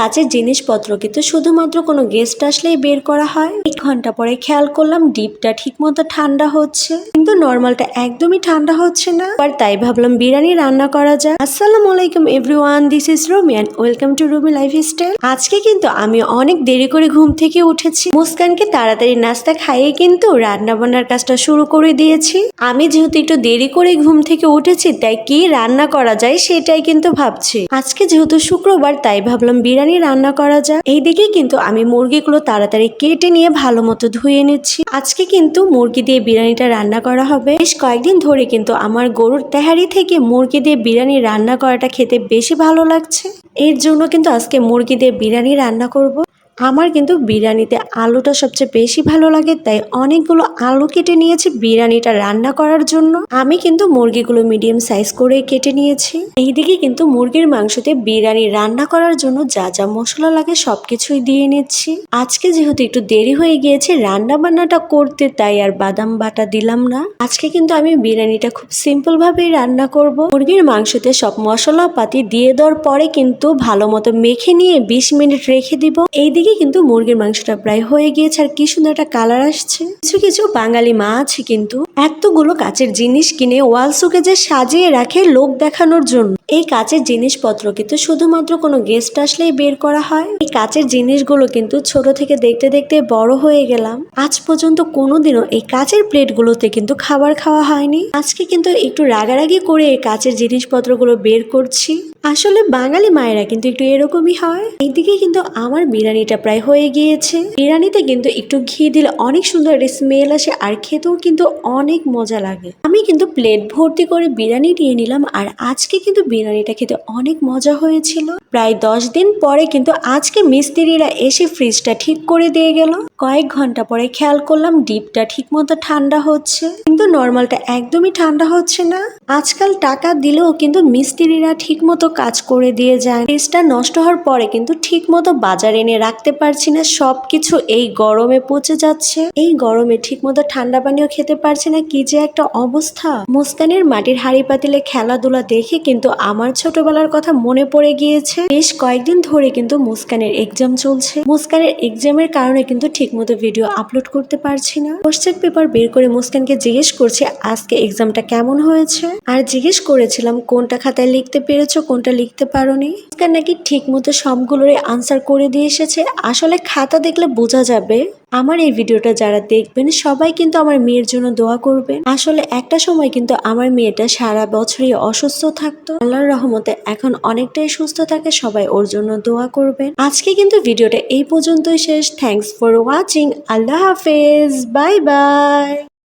কাচের জিনিসপত্র কিন্তু শুধুমাত্র কোনো গেস্ট আসলেই বের করা হয়। 1 ঘন্টা পরে খেয়াল করলাম ডিপটা ঠিক মতো ঠান্ডা হচ্ছে, কিন্তু নর্মালটা একদমই ঠান্ডা হচ্ছে না। আর তাই ভাবলাম বিরিয়ানি রান্না করা যায়। আসসালামু আলাইকুম everyone, this is Rumi and welcome to Rumi lifestyle. আজকে কিন্তু আমি অনেক দেরি করে ঘুম থেকে উঠেছি। মুস্কানকে তাড়াতাড়ি নাস্তা খাইয়ে কিন্তু রান্না বান্নার কাজটা শুরু করে দিয়েছি। আমি যেহেতু একটু দেরি করে ঘুম থেকে উঠেছি, তাই কি রান্না করা যায় সেটাই কিন্তু ভাবছি। আজকে যেহেতু শুক্রবার, তাই ভাবলাম বিরিয়ানি রান্না করা যায়। এইদিকে কিন্তু আমি মুরগিগুলো তাড়াতাড়ি কেটে নিয়ে ভালো মতো ধুয়ে নিচ্ছি। আজকে কিন্তু মুরগি দিয়ে বিরিয়ানিটা রান্না করা হবে। বেশ কয়েকদিন ধরে কিন্তু আমার গরুর তেহারি থেকে মুরগি দিয়ে বিরিয়ানি রান্না করাটা খেতে বেশি ভালো লাগছে। এর জন্য কিন্তু আজকে মুরগি দিয়ে বিরিয়ানি রান্না করব। আমার কিন্তু বিরিয়ানিতে আলুটা সবচেয়ে বেশি ভালো লাগে, তাই অনেকগুলো আলু কেটে নিয়েছি বিরিয়ানিটা রান্না করার জন্য। আমি কিন্তু মুরগিগুলো মিডিয়াম সাইজ করে কেটে নিয়েছি। এইদিকে কিন্তু মুরগির মাংসতে বিরিয়ানি রান্না করার জন্য যা যা মশলা লাগে সবকিছুই দিয়ে নিচ্ছি। আজকে যেহেতু একটু দেরি হয়ে গিয়েছে রান্না বান্নাটা করতে, তাই আর বাদাম বাটা দিলাম না। আজকে কিন্তু আমি বিরিয়ানিটা খুব সিম্পল ভাবেই রান্না করব। মুরগির মাংসতে সব মশলা পাতি দিয়ে দেওয়ার পরে কিন্তু ভালো মতো মেখে নিয়ে 20 মিনিট রেখে দিব। এইদিকে কিন্তু মুরগির মাংসটা প্রায় হয়ে গিয়েছে, আর কি সুন্দর একটা কালার আসছে। কিছু কিছু বাঙালি মা আছে কিন্তু এতগুলো কাচের জিনিস কিনে ওয়াল শোকেজে সাজিয়ে রাখে লোক দেখানোর জন্য। এই কাচের জিনিসপত্র কিন্তু শুধুমাত্র কোনো গেস্ট আসলেই বের করা হয়। এই কাচের জিনিসগুলো কিন্তু ছোট থেকে দেখতে দেখতে বড় হয়ে গেলাম। আজ পর্যন্ত কোনোদিনও এই কাচের প্লেটগুলোতে কিন্তু খাবার খাওয়া হয়নি। আজকে কিন্তু একটু রাগারাগি করে এই কাচের জিনিসপত্রগুলো বের করছি। আসলে বাঙালি মায়েরা কিন্তু একটু এরকমই হয়। এইদিকে কিন্তু আমার বিরিয়ানিটা প্রায় হয়ে গিয়েছে। বিরিয়ানিতে কিন্তু একটু ঘি দিলে অনেক সুন্দর একটা স্মেল আসে, আর খেতেও কিন্তু অনেক মজা লাগে। আমি কিন্তু প্লেট ভর্তি করে বিরিয়ানি নিয়ে নিলাম, আর আজকে কিন্তু বিরিয়ানিটা খেতে অনেক মজা হয়েছিল। প্রায় 10 দিন পরে কিন্তু আজকে মিস্ত্রিরা এসে ফ্রিজটা ঠিক করে দিয়ে গেল। কয়েক ঘন্টা পরে খেয়াল করলাম ডিপটা ঠিক মতো ঠান্ডা হচ্ছে, কিন্তু নর্মালটা একদমই ঠান্ডা হচ্ছে না। আজকাল টাকা দিলেও কিন্তু মিস্ত্রিরা ঠিক মতো কাজ করে দিয়ে যায়। ফ্রিজটা নষ্ট হওয়ার পরে কিন্তু ঠিক মতো বাজারে এনে রাখতে পারছি না, সবকিছু এই গরমে পচে যাচ্ছে। এই গরমে ঠিক মতো ঠান্ডা পানিও খেতে পারছি না, কি যে একটা অবস্থা। মুস্কানের মাটির হাড়ি পাতিলে খেলাধুলা দেখে কিন্তু আমার ছোটবেলার কথা মনে পড়ে গিয়েছে। বেশ কয়েকদিন ধরে কিন্তু মুস্কানের এক্সাম চলছে। মুস্কানের এক্সামের কারণে কিন্তু ঠিক মতো ভিডিও আপলোড করতে পারছি না। কোশ্চেন পেপার বের করে মুস্কানকে জিজ্ঞেস করছি আজকে এক্সামটা কেমন হয়েছে, আর জিজ্ঞেস করেছিলাম কোনটা খাতায় লিখতে পেরেছো, কোনটা লিখতে পারোনি। মুস্কান নাকি ঠিক মতো সবগুলোরই আনসার করে দিয়ে এসেছে। আসলে খাতা দেখলে বোঝা যাবে। আমার এই ভিডিওটা যারা দেখবেন সবাই কিন্তু আমার মেয়ের জন্য দোয়া করবেন। আসলে একটা সময় কিন্তু আমার মেয়েটা সারা বছরই অসুস্থ থাকতো, আল্লাহর রহমতে এখন অনেকটাই সুস্থ থাকে। সবাই ওর জন্য দোয়া করবেন। আজকে কিন্তু ভিডিওটা এই পর্যন্তই শেষ। Thanks for watching. আল্লাহ হাফেজ, বাই বাই।